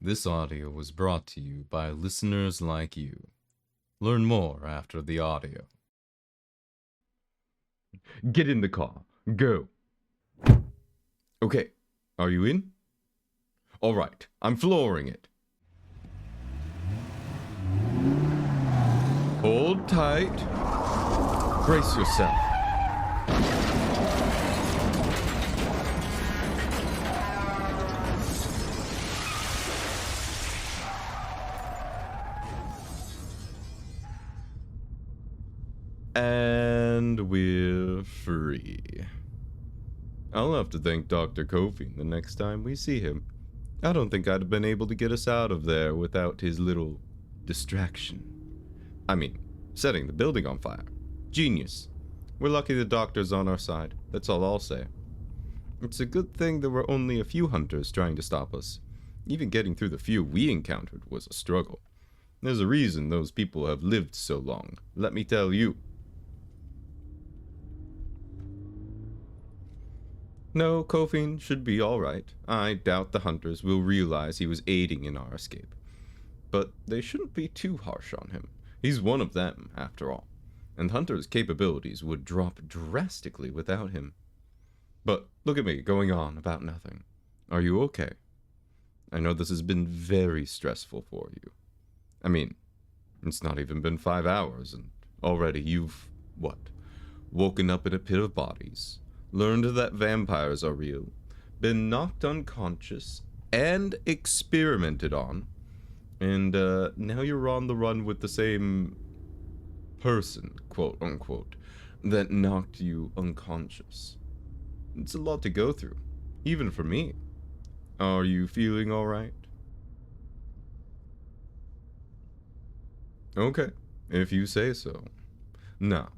This audio was brought to you by listeners like you. Learn more after the audio. Get in the car. Go. Okay, are you in? All right, I'm flooring it. Hold tight. Brace yourself. And we're free. I'll have to thank Dr. Kofi the next time we see him. I don't think I'd have been able to get us out of there without his little distraction. I mean, setting the building on fire. Genius. We're lucky the doctor's on our side, that's all I'll say. It's a good thing there were only a few hunters trying to stop us. Even getting through the few we encountered was a struggle. There's a reason those people have lived so long, let me tell you. No, Kofi should be alright. I doubt the hunters will realize he was aiding in our escape. But they shouldn't be too harsh on him. He's one of them, after all. And Hunter's capabilities would drop drastically without him. But look at me, going on about nothing. Are you okay? I know this has been very stressful for you. I mean, it's not even been 5 hours, and already you've, woken up in a pit of bodies, learned that vampires are real, been knocked unconscious, and experimented on, and now you're on the run with the same person, quote unquote, that knocked you unconscious. It's a lot to go through, even for me. Are you feeling alright? Okay, if you say so. Now,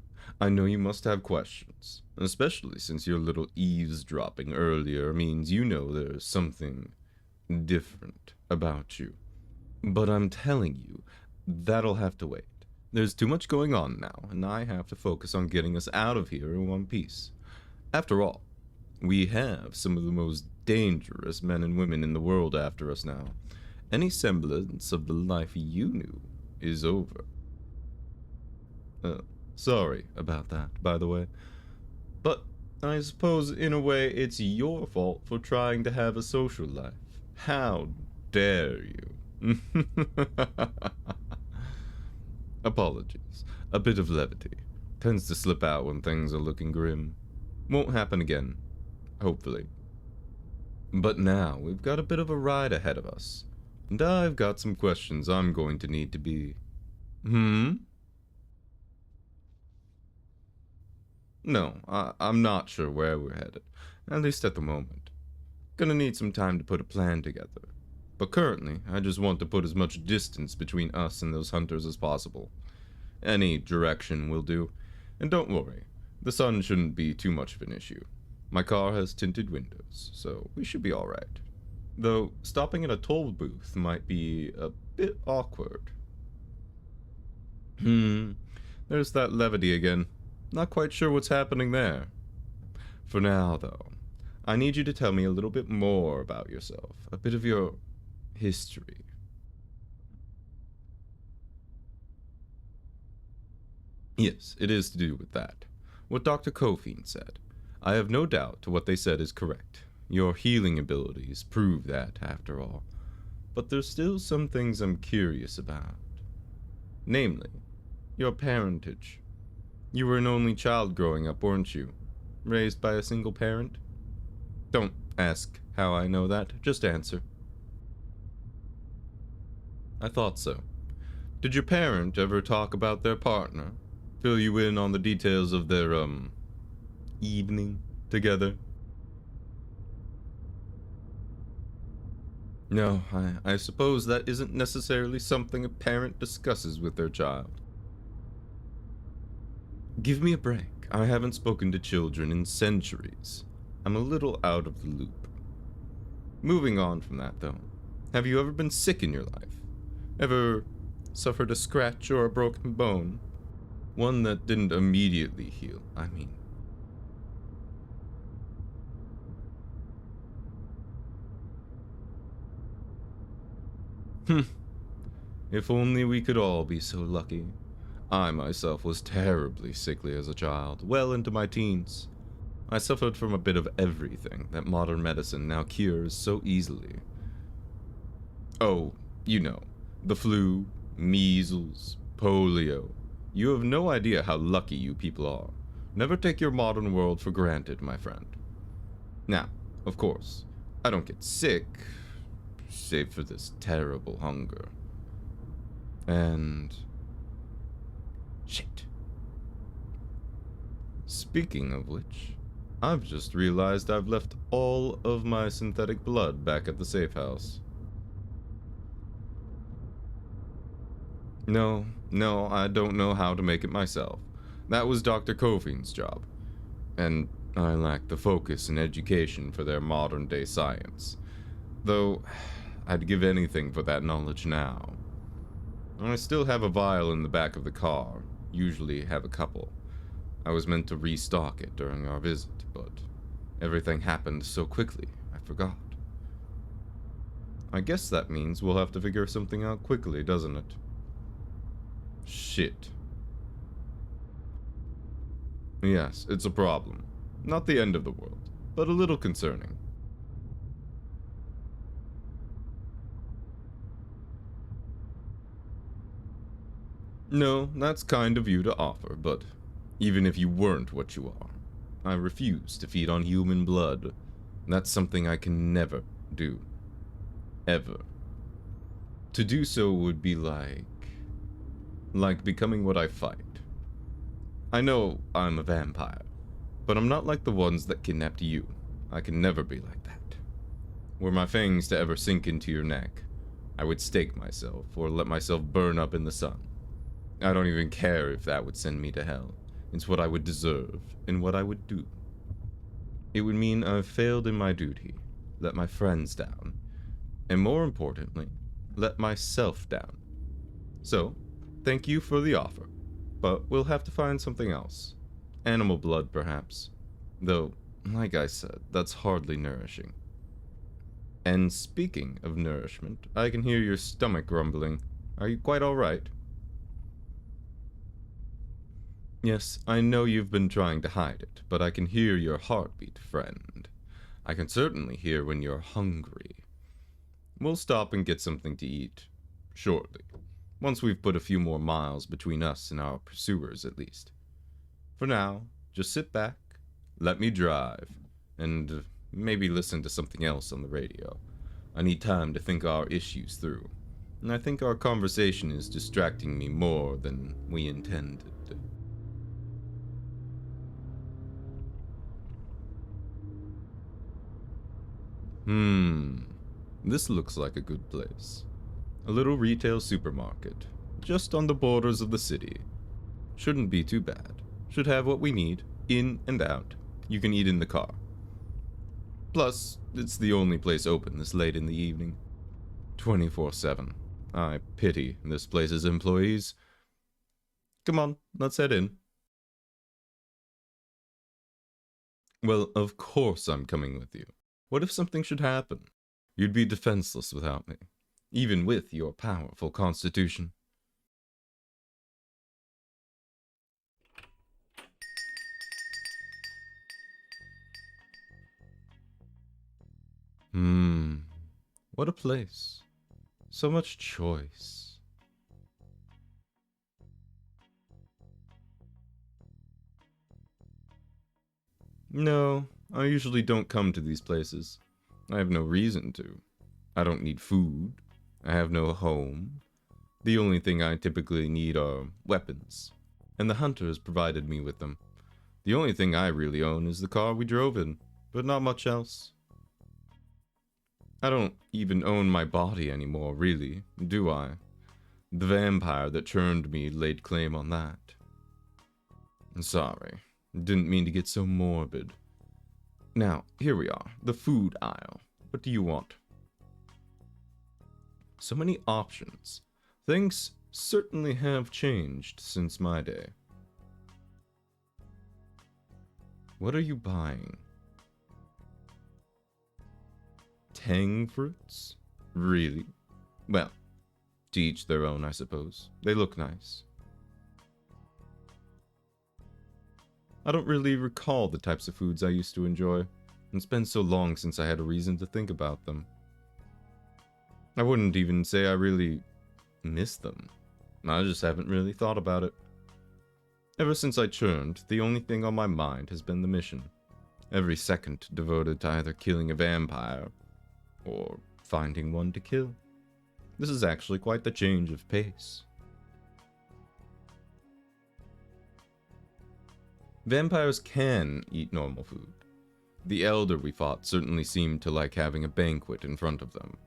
I know you must have questions, especially since your little eavesdropping earlier means you know there's something different about you. But I'm telling you, that'll have to wait. There's too much going on now, and I have to focus on getting us out of here in one piece. After all, we have some of the most dangerous men and women in the world after us now. Any semblance of the life you knew is over. Sorry about that, by the way. But I suppose in a way it's your fault for trying to have a social life. How dare you? Apologies. A bit of levity. Tends to slip out when things are looking grim. Won't happen again. Hopefully. But now we've got a bit of a ride ahead of us. And I've got some questions I'm going to need to be... No, I'm not sure where we're headed. At least at the moment. Gonna need some time to put a plan together. But currently, I just want to put as much distance between us and those hunters as possible. Any direction will do. And don't worry, the sun shouldn't be too much of an issue. My car has tinted windows, so we should be alright. Though, stopping at a toll booth might be a bit awkward. There's that levity again. Not quite sure what's happening there. For now, though, I need you to tell me a little bit more about yourself. A bit of your history. Yes, it is to do with that. What Dr. Kofi said. I have no doubt what they said is correct. Your healing abilities prove that, after all. But there's still some things I'm curious about. Namely, your parentage. You were an only child growing up, weren't you? Raised by a single parent? Don't ask how I know that, just answer. I thought so. Did your parent ever talk about their partner? Fill you in on the details of their, evening together? No, I suppose that isn't necessarily something a parent discusses with their child. Give me a break. I haven't spoken to children in centuries. I'm a little out of the loop. Moving on from that, though. Have you ever been sick in your life? Ever suffered a scratch or a broken bone? One that didn't immediately heal, I mean. If only we could all be so lucky. I myself was terribly sickly as a child, well into my teens. I suffered from a bit of everything that modern medicine now cures so easily. Oh, you know, the flu, measles, polio. You have no idea how lucky you people are. Never take your modern world for granted, my friend. Now, of course, I don't get sick, save for this terrible hunger. And... shit. Speaking of which, I've just realized I've left all of my synthetic blood back at the safe house. No, I don't know how to make it myself. That was Dr. Coving's job. And I lack the focus and education for their modern day science. Though, I'd give anything for that knowledge now. I still have a vial in the back of the car, usually have a couple. I was meant to restock it during our visit, but everything happened so quickly, I forgot. I guess that means we'll have to figure something out quickly, doesn't it? Shit. Yes, it's a problem. Not the end of the world, but a little concerning. No, that's kind of you to offer, but even if you weren't what you are, I refuse to feed on human blood. That's something I can never do. Ever. To do so would be like becoming what I fight. I know I'm a vampire, but I'm not like the ones that kidnapped you. I can never be like that. Were my fangs to ever sink into your neck, I would stake myself or let myself burn up in the sun. I don't even care if that would send me to hell. It's what I would deserve and what I would do. It would mean I've failed in my duty, let my friends down, and more importantly, let myself down. So, thank you for the offer, but we'll have to find something else. Animal blood, perhaps. Though, like I said, that's hardly nourishing. And speaking of nourishment, I can hear your stomach grumbling. Are you quite alright? Yes, I know you've been trying to hide it, but I can hear your heartbeat, friend. I can certainly hear when you're hungry. We'll stop and get something to eat. Shortly. Once we've put a few more miles between us and our pursuers, at least. For now, just sit back, let me drive, and maybe listen to something else on the radio. I need time to think our issues through, and I think our conversation is distracting me more than we intended. This looks like a good place. A little retail supermarket, just on the borders of the city. Shouldn't be too bad. Should have what we need, in and out. You can eat in the car. Plus, it's the only place open this late in the evening. 24/7. I pity this place's employees. Come on, let's head in. Well, of course I'm coming with you. What if something should happen? You'd be defenseless without me, even with your powerful constitution. What a place. So much choice. No, I usually don't come to these places. I have no reason to. I don't need food. I have no home. The only thing I typically need are weapons, and the hunters provided me with them. The only thing I really own is the car we drove in, but not much else. I don't even own my body anymore, really, do I? The vampire that churned me laid claim on that. Sorry, didn't mean to get so morbid. Now, here we are, the food aisle. What do you want? So many options. Things certainly have changed since my day. What are you buying? Tang fruits? Really? Well, To each their own, I suppose. They look nice. I don't really recall the types of foods I used to enjoy. It's been so long since I had a reason to think about them. I wouldn't even say I really miss them. I just haven't really thought about it. Ever since I churned, the only thing on my mind has been the mission. Every second devoted to either killing a vampire or finding one to kill. This is actually quite the change of pace. Vampires can eat normal food. The elder we fought certainly seemed to like having a banquet in front of them,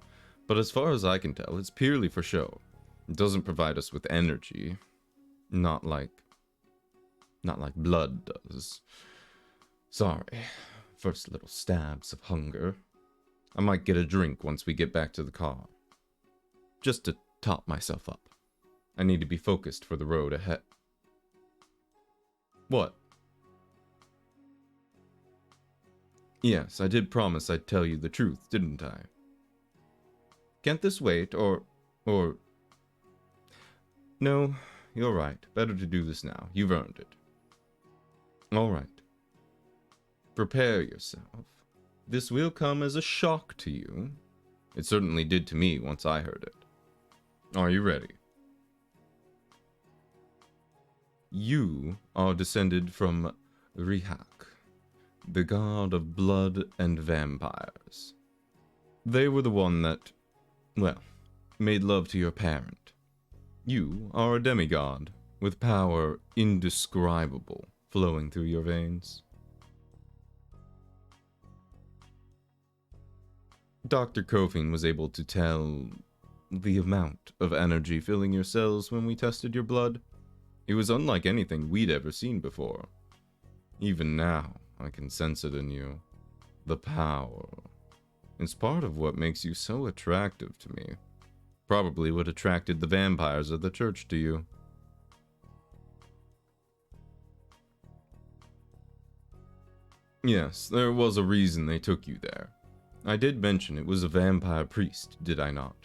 but as far as I can tell, it's purely for show. It doesn't provide us with energy. Not like blood does. Sorry. First little stabs of hunger. I might get a drink once we get back to the car. Just to top myself up. I need to be focused for the road ahead. What? Yes, I did promise I'd tell you the truth, didn't I? Can't this wait, or... No, you're right. Better to do this now. You've earned it. All right. Prepare yourself. This will come as a shock to you. It certainly did to me once I heard it. Are you ready? You are descended from Rihak, the god of blood and vampires. They were the one that, well, made love to your parent. You are a demigod, with power indescribable flowing through your veins. Dr. Kofin was able to tell the amount of energy filling your cells when we tested your blood. It was unlike anything we'd ever seen before. Even now, I can sense it in you. The power. It's part of what makes you so attractive to me. Probably what attracted the vampires of the church to you. Yes, there was a reason they took you there. I did mention it was a vampire priest, did I not?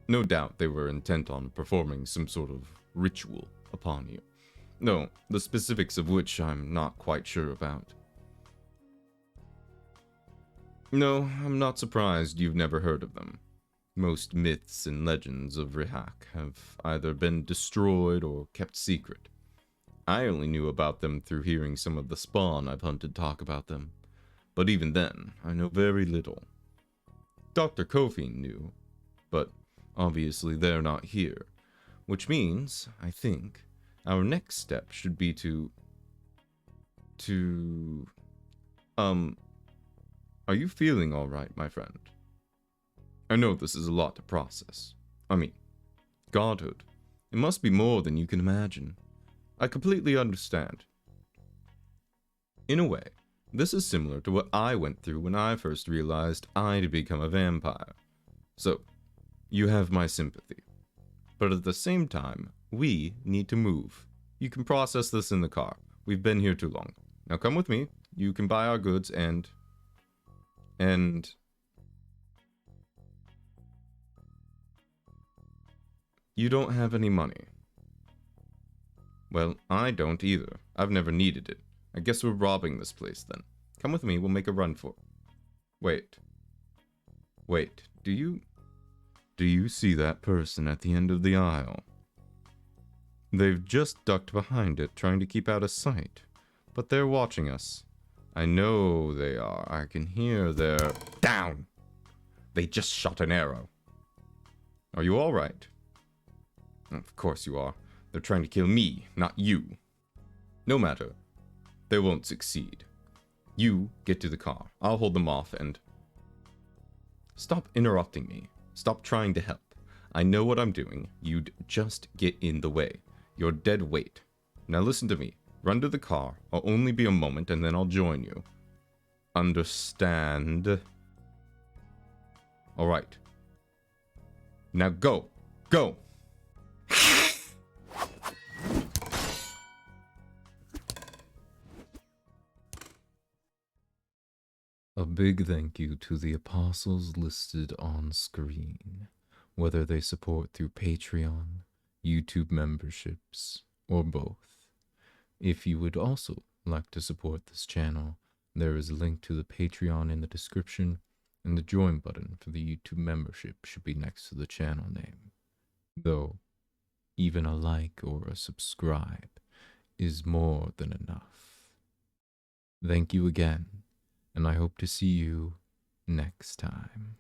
No doubt they were intent on performing some sort of ritual upon you. No, the specifics of which I'm not quite sure about. No, I'm not surprised you've never heard of them. Most myths and legends of Rihak have either been destroyed or kept secret. I only knew about them through hearing some of the spawn I've hunted talk about them. But even then, I know very little. Dr. Kofin knew, but obviously they're not here. Which means, I think, our next step should be to... Are you feeling alright, my friend? I know this is a lot to process. I mean, godhood. It must be more than you can imagine. I completely understand. In a way, this is similar to what I went through when I first realized I'd become a vampire. So, you have my sympathy. But at the same time, we need to move. You can process this in the car. We've been here too long. Now come with me. You can buy our goods and... You don't have any money. Well, I don't either. I've never needed it. I guess we're robbing this place then. Come with me, we'll make a run for it. Wait, do you see that person at the end of the aisle? They've just ducked behind it, trying to keep out of sight. But they're watching us. I know they are. I can hear their... Down! They just shot an arrow. Are you alright? Of course you are. They're trying to kill me, not you. No matter. They won't succeed. You get to the car. I'll hold them off and... Stop interrupting me. Stop trying to help. I know what I'm doing. You'd just get in the way. You're dead weight. Now listen to me. Run to the car. I'll only be a moment and then I'll join you. Understand? Alright. Now go. Go! A big thank you to the apostles listed on screen. whether they support through Patreon, YouTube memberships, or both. If you would also like to support this channel, there is a link to the Patreon in the description, and the join button for the YouTube membership should be next to the channel name. Though, even a like or a subscribe is more than enough. Thank you again, and I hope to see you next time.